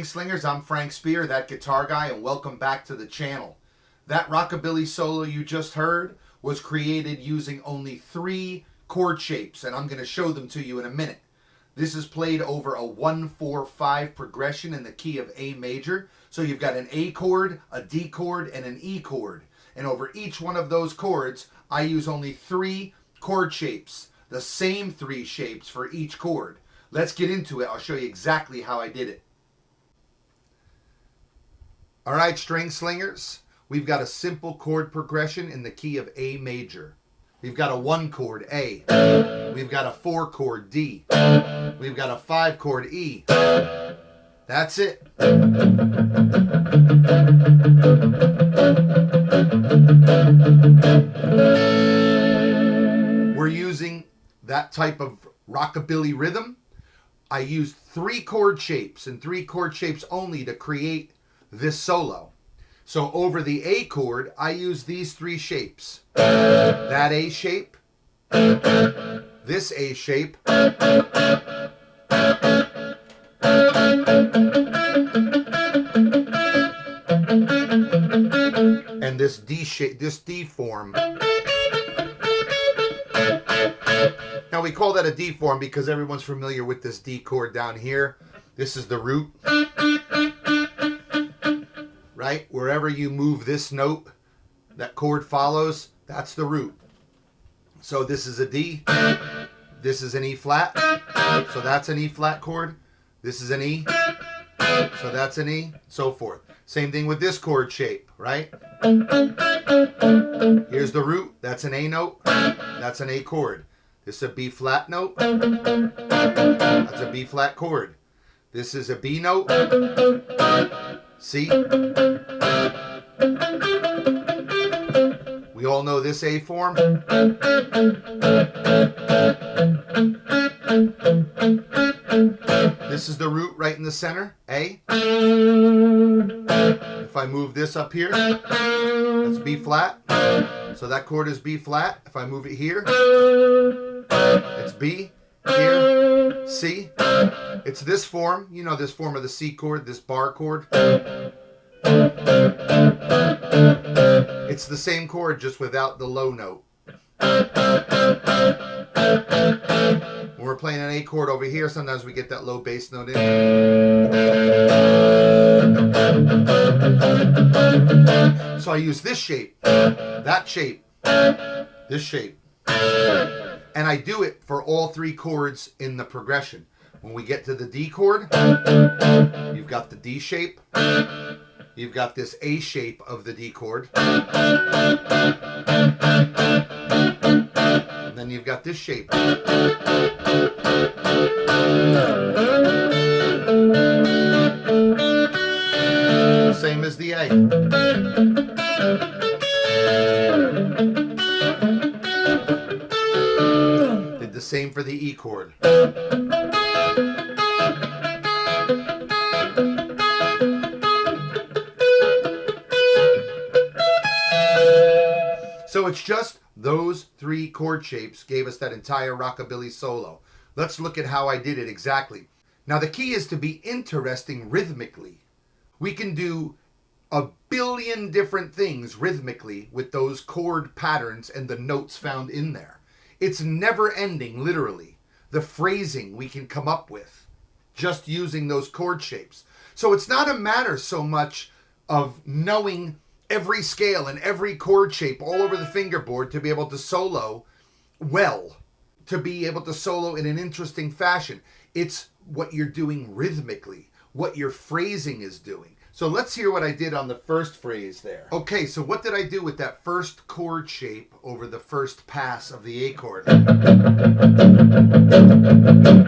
Slingers, I'm Frank Speer, that guitar guy, and welcome back to the channel. That rockabilly solo you just heard was created using only 3 chord shapes, and I'm going to show them to you in a minute. This is played over a 1-4-5 progression in the key of A major. So you've got an A chord, a D chord, and an E chord. And over each one of those chords, I use only 3 chord shapes, the same 3 shapes for each chord. Let's get into it. I'll show you exactly how I did it. All right, string slingers, we've got a simple chord progression in the key of A major. We've got a 1 chord A. We've got a 4 chord D. We've got a 5 chord E. That's it. We're using that type of rockabilly rhythm. I used 3 chord shapes and 3 chord shapes only to create this solo. So over the A chord, I use these 3 shapes. That A shape, this A shape, and this D shape, this D form. Now we call that a D form because everyone's familiar with this D chord down here. This is the root. Right? Wherever you move this note, that chord follows, that's the root. So this is a D. This is an E flat. So that's an E flat chord. This is an E. So that's an E. So forth. Same thing with this chord shape, right? Here's the root. That's an A note. That's an A chord. This is a B flat note. That's a B flat chord. This is a B note. See? We all know this A form. This is the root right in the center, A. If I move this up here, that's B flat. So that chord is B flat. If I move it here, it's B. Here, C. It's this form. You know this form of the C chord, this bar chord. It's the same chord, just without the low note. When we're playing an A chord over here, sometimes we get that low bass note in. So I use this shape, that shape, this shape. And I do it for all 3 chords in the progression. When we get to the D chord, you've got the D shape. You've got this A shape of the D chord. And then you've got this shape. Same as the A. The same for the E chord. So it's just those 3 chord shapes gave us that entire rockabilly solo. Let's look at how I did it exactly. Now the key is to be interesting rhythmically. We can do a billion different things rhythmically with those chord patterns and the notes found in there. It's never ending, literally, the phrasing we can come up with just using those chord shapes. So it's not a matter so much of knowing every scale and every chord shape all over the fingerboard to be able to solo well, to be able to solo in an interesting fashion. It's what you're doing rhythmically, what your phrasing is doing. So let's hear what I did on the first phrase there. Okay, so what did I do with that first chord shape over the first pass of the A chord?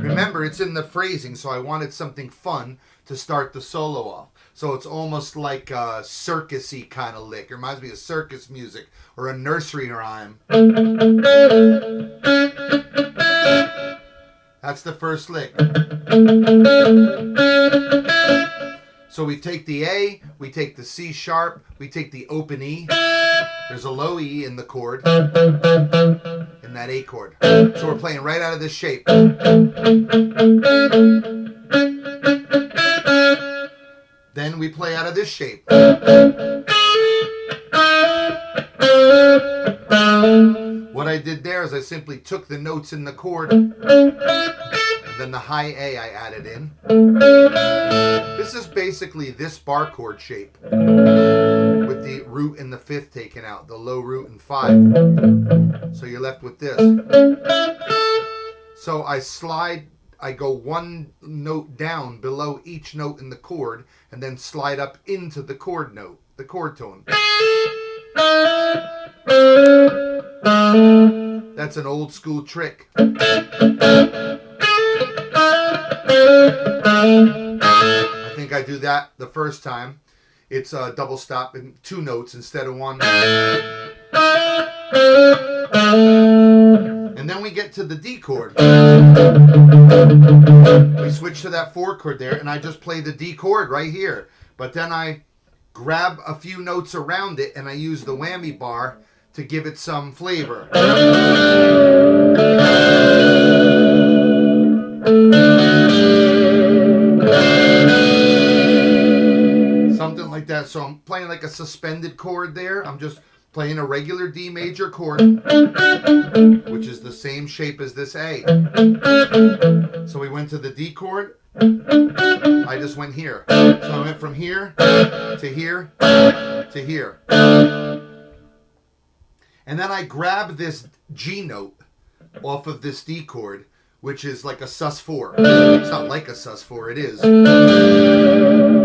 Remember, it's in the phrasing, so I wanted something fun to start the solo off. So it's almost like a circus-y kind of lick. It reminds me of circus music or a nursery rhyme. That's the first lick. So we take the A, we take the C sharp, we take the open E. There's a low E in the chord, in that A chord. So we're playing right out of this shape. then we play out of this shape. What I did there is I simply took the notes in the chord, and then the high A I added in. This is basically this bar chord shape, with the root and the fifth taken out, the low root and 5. So you're left with this. So I go one note down below each note in the chord, and then slide up into the chord note, the chord tone. That's an old school trick. I think I do that the first time. It's a double stop in 2 notes instead of 1. And then we get to the D chord. We switch to that 4 chord there, and I just play the D chord right here. But then I grab a few notes around it, and I use the whammy bar to give it some flavor. Something like that. So I'm playing like a suspended chord there. I'm just playing a regular D major chord, which is the same shape as this A. So we went to the D chord. I just went here. So I went from here to here to here. And then I grab this G note off of this D chord, which is like a sus4. It's not like a sus4, it is. Then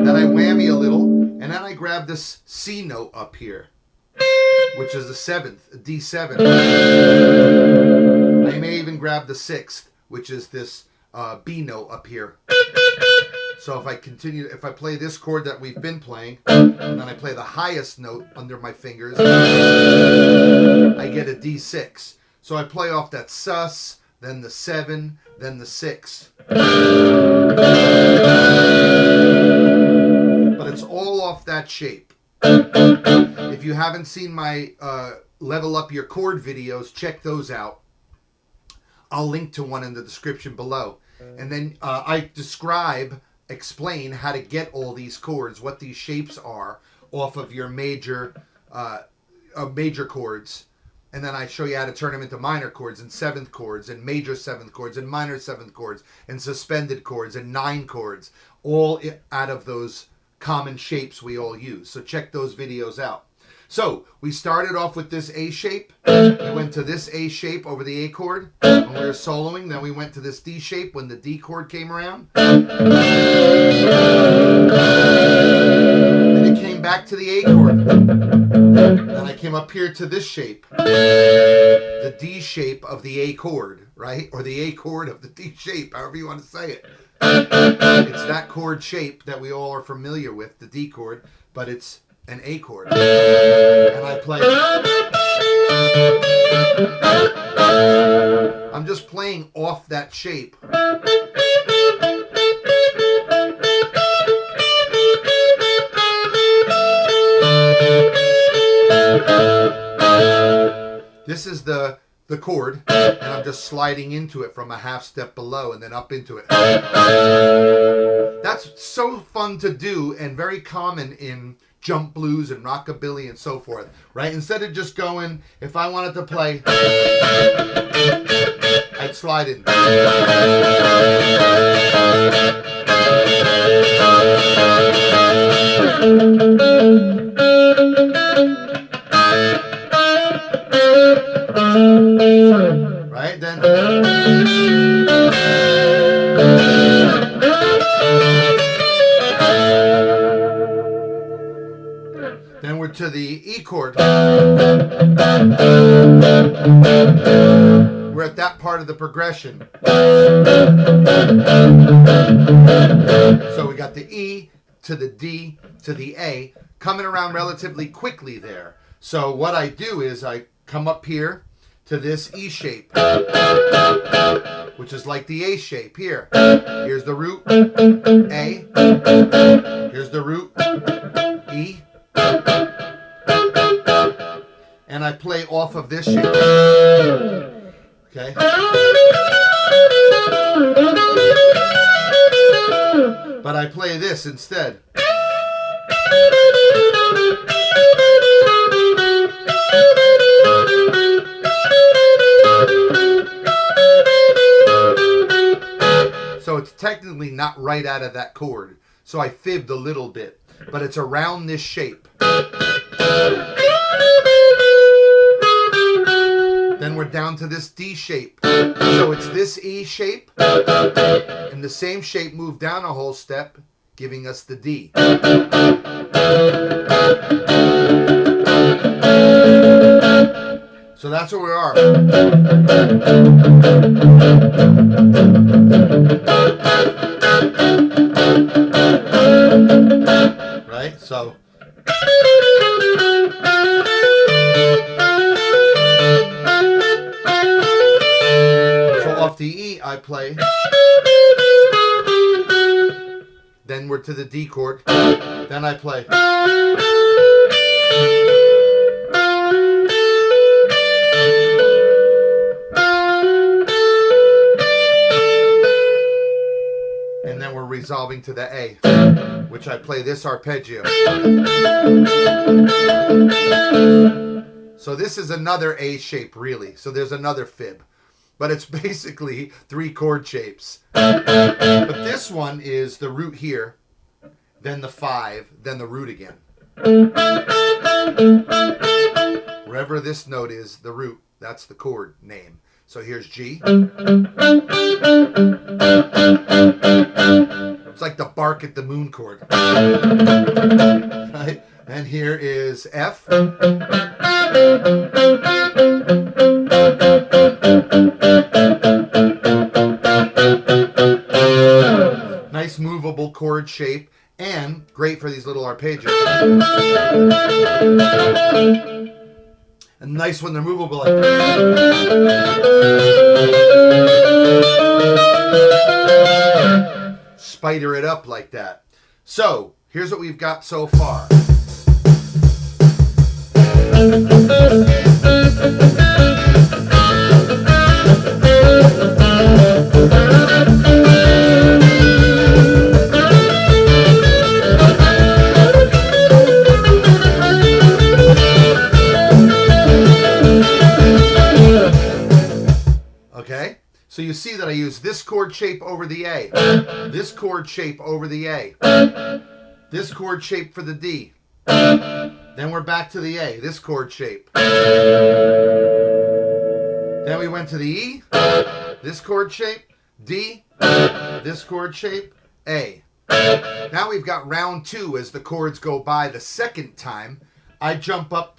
I whammy a little, and then I grab this C note up here, which is the 7th, a D7. I may even grab the 6th, which is this B note up here. So if I play this chord that we've been playing, and then I play the highest note under my fingers, I get a D6. So I play off that sus, then the 7, then the 6. But it's all off that shape. If you haven't seen my Level Up Your Chord videos, check those out. I'll link to one in the description below. And then I explain how to get all these chords, what these shapes are off of your major chords. And then I show you how to turn them into minor chords and 7th chords and major 7th chords and minor 7th chords and suspended chords and 9 chords, all out of those common shapes we all use. So check those videos out. So we started off with this A shape. We went to this A shape over the A chord when we were soloing. Then we went to this D shape when the D chord came around. Then it came back to the A chord. Then I came up here to this shape, the D shape of the A chord, right? Or the A chord of the D shape, however you want to say it. It's that chord shape that we all are familiar with, the D chord, but it's an A chord. And I play. I'm just playing off that shape. This is the chord, and I'm just sliding into it from a half step below and then up into it. That's so fun to do and very common in jump blues and rockabilly and so forth, right? Instead of just going, if I wanted to play, I'd slide in. Right, then we're to the E chord. We're at that part of the progression. So we got the E to the D to the A, coming around relatively quickly there. So what I do is I come up here to this E shape, which is like the A shape here. Here's the root, A. Here's the root, E. And I play off of this shape. Okay? But I play this instead. So it's technically not right out of that chord. So I fibbed a little bit, but it's around this shape. Then we're down to this D shape. So it's this E shape, and the same shape moved down a whole step, giving us the D. So that's where we are. Right? So off the E I play, then we're to the D chord, then I play. And then we're resolving to the A, which I play this arpeggio. So this is another A shape, really. So there's another fib. But it's basically 3 chord shapes. But this one is the root here, then the 5, then the root again. Wherever this note is, the root, that's the chord name. So here's G. It's like the bark at the moon chord. Right? And here is F. Nice movable chord shape and great for these little arpeggios. And nice when they're movable like spider it up like that. So here's what we've got so far. Okay, so you see that I use this chord shape over the A, this chord shape over the A, this chord shape for the D, then we're back to the A, this chord shape. Then we went to the E, this chord shape, D, this chord shape, A. Now we've got round 2 as the chords go by the second time. I jump up.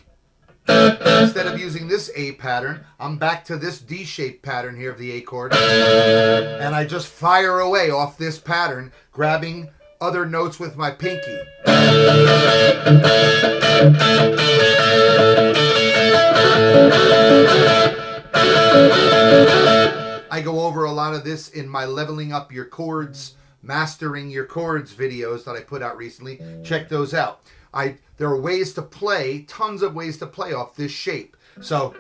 Instead of using this A pattern, I'm back to this D shape pattern here of the A chord. And I just fire away off this pattern, grabbing other notes with my pinky. I go over a lot of this in my Leveling Up Your Chords, Mastering Your Chords videos that I put out recently. Check those out. There are ways to play, tons of ways to play off this shape. So we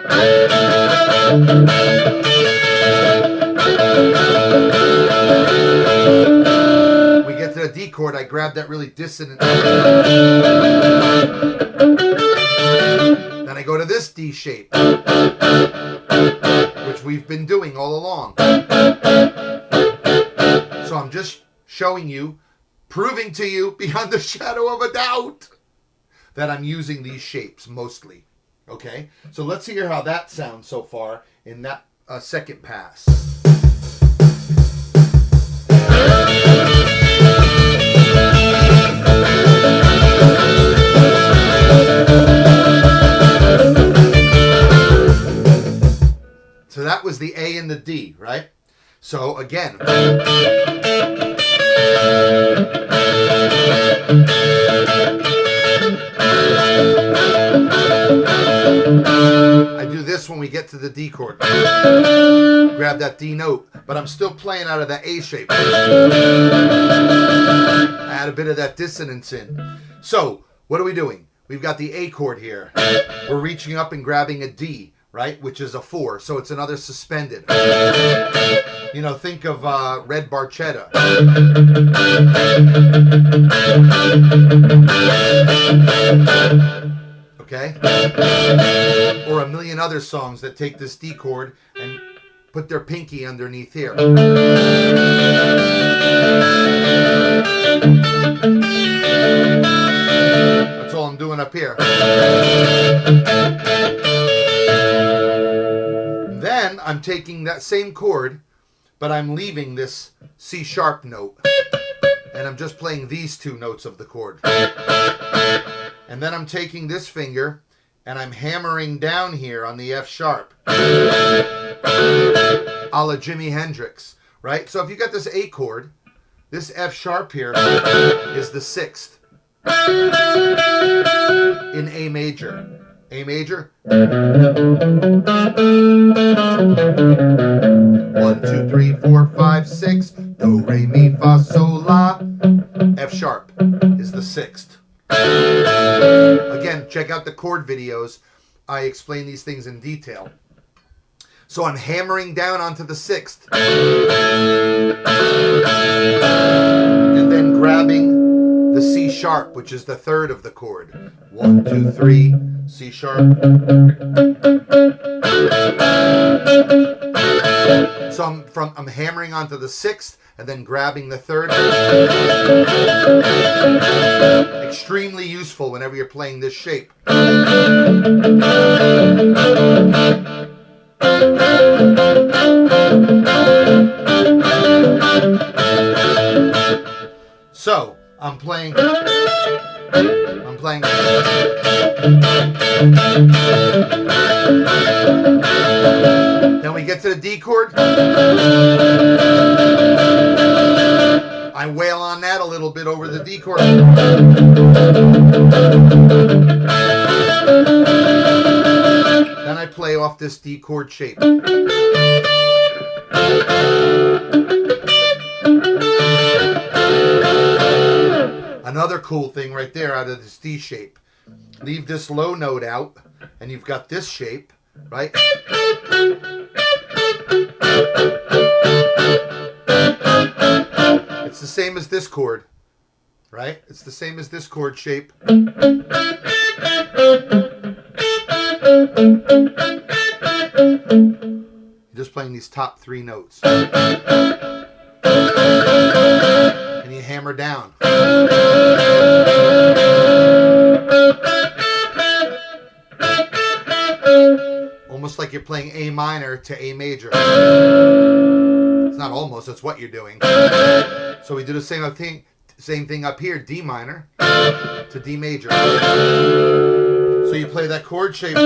get to the D chord, I grab that really dissonant. Then I go to this D shape, which we've been doing all along. So I'm just showing you, proving to you beyond the shadow of a doubt that I'm using these shapes mostly. Okay, so let's hear how that sounds so far in that second pass. So that was the A and the D, right? So again. I do this when we get to the D chord. Grab that D note, but I'm still playing out of the A shape. Add a bit of that dissonance in. So, what are we doing? We've got the A chord here. We're reaching up and grabbing a D, right? Which is a 4, so it's another suspended. You know, think of Red Barchetta. Okay? Or a million other songs that take this D chord and put their pinky underneath here. That's all I'm doing up here. Then I'm taking that same chord, but I'm leaving this C sharp note. And I'm just playing these 2 notes of the chord. And then I'm taking this finger and I'm hammering down here on the F sharp. A la Jimi Hendrix, right? So if you got this A chord, this F sharp here is the 6th in A major. A major. 1, 2, 3, 4, 5, 6. Do, re, mi, fa, sol, la. F sharp is the 6th. Again, check out the chord videos. I explain these things in detail. So I'm hammering down onto the 6th. And then grabbing the C sharp, which is the 3rd of the chord. 1, 2, 3, C sharp. So I'm hammering onto the 6th and then grabbing the 3rd. Extremely useful whenever you're playing this shape. So I'm playing. Then we get to the D chord. I wail on that a little bit over the D chord. Then I play off this D chord shape. Another cool thing right there out of this D shape. Leave this low note out, and you've got this shape, right? It's the same as this chord, right? It's the same as this chord shape. You're just playing these top 3 notes. And you hammer down. Almost like you're playing A minor to A major. It's not almost, it's what you're doing. So we do the same thing up here, D minor to D major. So you play that chord shape. I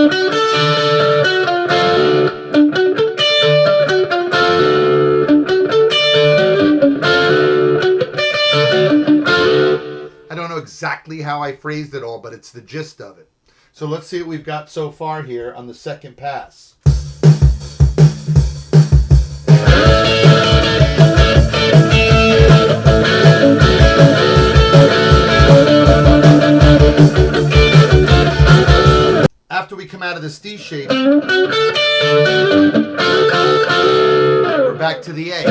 don't know exactly how I phrased it all, but it's the gist of it. So let's see what we've got so far here on the second pass. After we come out of this D shape, we're back to the A.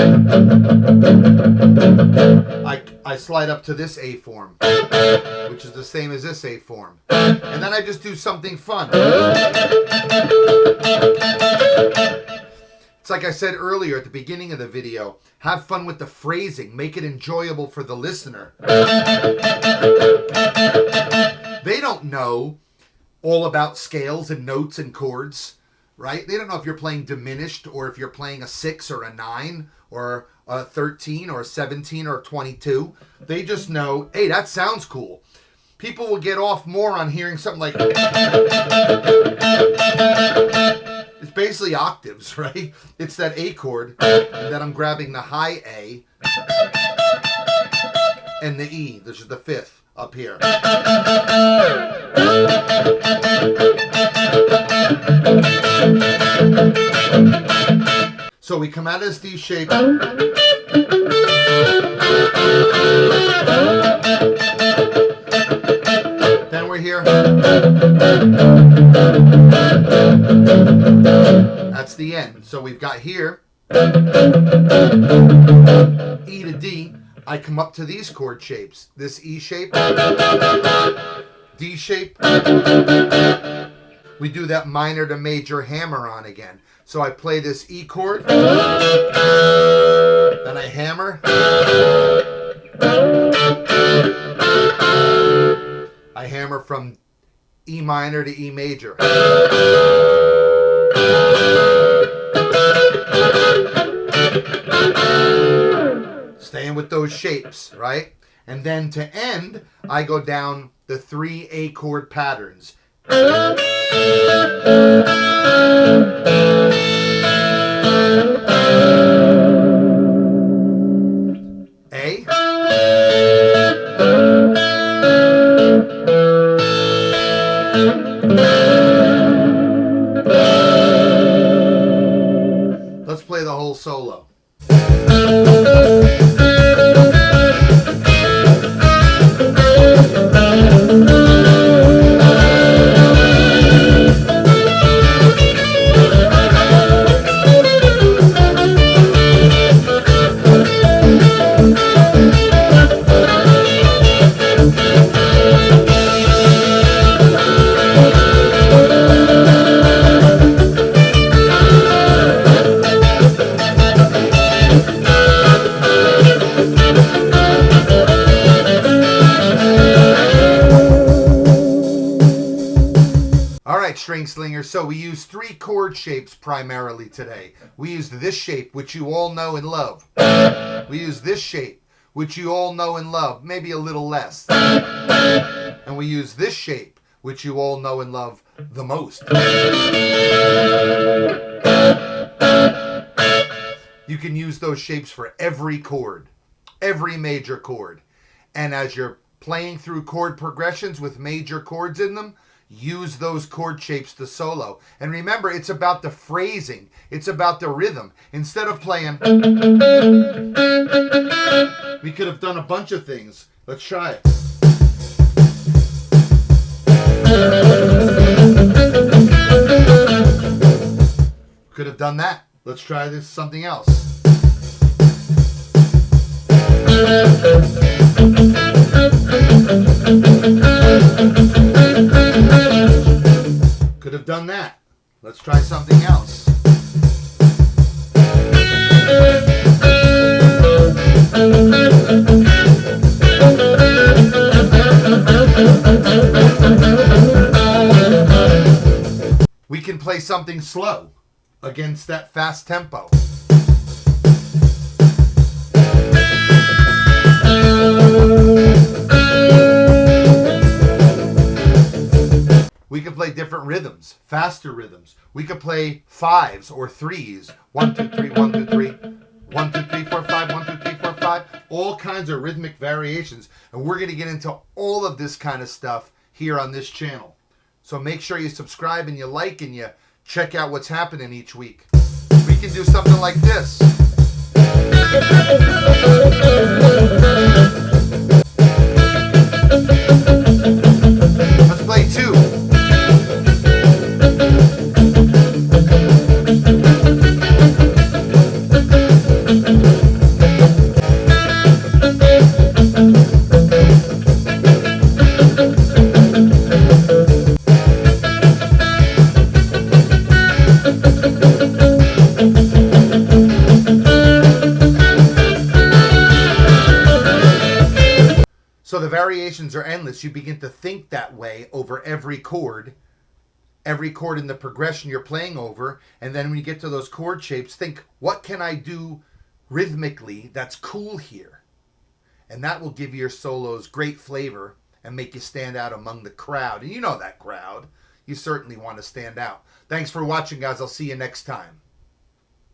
I slide up to this A form, which is the same as this A form. And then I just do something fun. It's like I said earlier at the beginning of the video, have fun with the phrasing, make it enjoyable for the listener. They don't know all about scales and notes and chords, right? They don't know if you're playing diminished or if you're playing a 6 or a 9 or a 13 or a 17 or a 22. They just know, hey, that sounds cool. People will get off more on hearing something like... It's basically octaves, right? It's that A chord, and then I'm grabbing the high A and the E, which is the 5th up here. So we come out of this D shape. Then we're here. that's the end. So we've got here E to D. I come up to these chord shapes. This E shape, D shape. We do that minor to major hammer on again. So I play this E chord, then I hammer. I hammer from E minor to E major. Staying with those shapes, right? And then to end, I go down the 3 A chord patterns. A, let's play the whole solo. String slingers. So we use 3 chord shapes primarily today. We used this shape, which you all know and love. We use this shape, which you all know and love, maybe a little less. And we use this shape, which you all know and love the most. You can use those shapes for every chord, every major chord. And as you're playing through chord progressions with major chords in them, use those chord shapes to solo. And remember, it's about the phrasing. It's about the rhythm. Instead of playing, we could have done a bunch of things. Let's try it. Could have done that. Let's try this something else. Could have done that. Let's try something else. We can play something slow against that fast tempo. We could play different rhythms, faster rhythms. We could play 5s or 3s. 1, 2, 3, 1, 2, 3. 1, 2, 3, 4, 5, 1, 2, 3, 4, 5. All kinds of rhythmic variations. And we're going to get into all of this kind of stuff here on this channel. So make sure you subscribe and you like and you check out what's happening each week. We can do something like this. Let's play 2. So the variations are endless. You begin to think that way over every chord in the progression you're playing over. And then when you get to those chord shapes, think, what can I do rhythmically that's cool here? And that will give your solos great flavor and make you stand out among the crowd. And you know that crowd. You certainly want to stand out. Thanks for watching, guys. I'll see you next time.